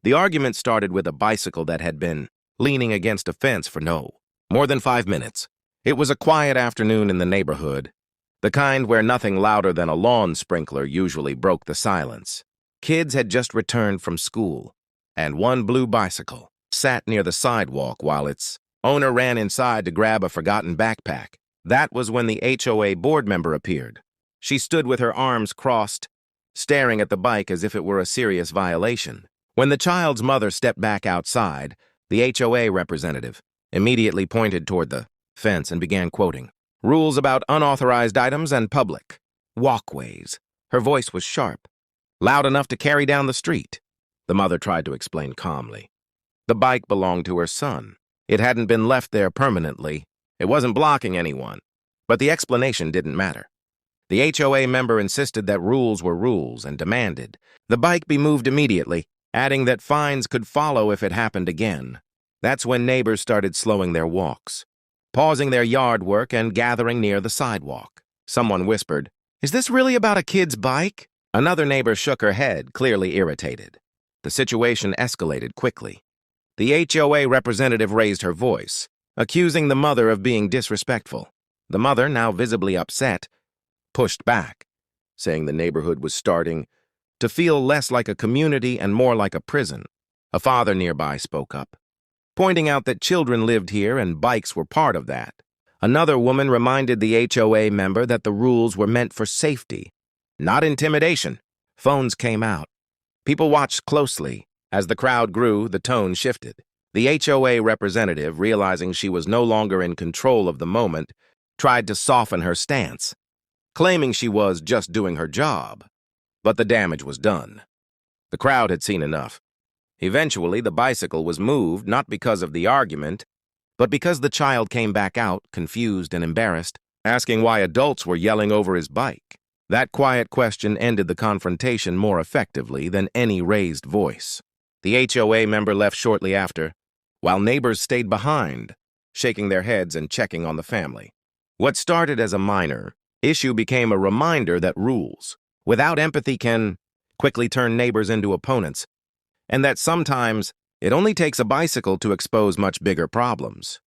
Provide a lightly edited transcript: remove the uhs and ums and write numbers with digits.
The argument started with a bicycle that had been leaning against a fence for no more than 5 minutes. It was a quiet afternoon in the neighborhood, the kind where nothing louder than a lawn sprinkler usually broke the silence. Kids had just returned from school, and one blue bicycle sat near the sidewalk while its owner ran inside to grab a forgotten backpack. That was when the HOA board member appeared. She stood with her arms crossed, staring at the bike as if it were a serious violation. When the child's mother stepped back outside, the HOA representative immediately pointed toward the fence and began quoting, "Rules about unauthorized items and public walkways." Her voice was sharp, loud enough to carry down the street. The mother tried to explain calmly. The bike belonged to her son. It hadn't been left there permanently. It wasn't blocking anyone. But the explanation didn't matter. The HOA member insisted that rules were rules and demanded the bike be moved immediately, adding that fines could follow if it happened again. That's when neighbors started slowing their walks, pausing their yard work and gathering near the sidewalk. Someone whispered, "Is this really about a kid's bike?" Another neighbor shook her head, clearly irritated. The situation escalated quickly. The HOA representative raised her voice, accusing the mother of being disrespectful. The mother, now visibly upset, pushed back, saying the neighborhood was starting to feel less like a community and more like a prison. A father nearby spoke up, pointing out that children lived here and bikes were part of that. Another woman reminded the HOA member that the rules were meant for safety, not intimidation. Phones came out. People watched closely. As the crowd grew, the tone shifted. The HOA representative, realizing she was no longer in control of the moment, tried to soften her stance, claiming she was just doing her job. But the damage was done. The crowd had seen enough. Eventually, the bicycle was moved not because of the argument, but because the child came back out, confused and embarrassed, asking why adults were yelling over his bike. That quiet question ended the confrontation more effectively than any raised voice. The HOA member left shortly after, while neighbors stayed behind, shaking their heads and checking on the family. What started as a minor issue became a reminder that rules without empathy can quickly turn neighbors into opponents, and that sometimes it only takes a bicycle to expose much bigger problems.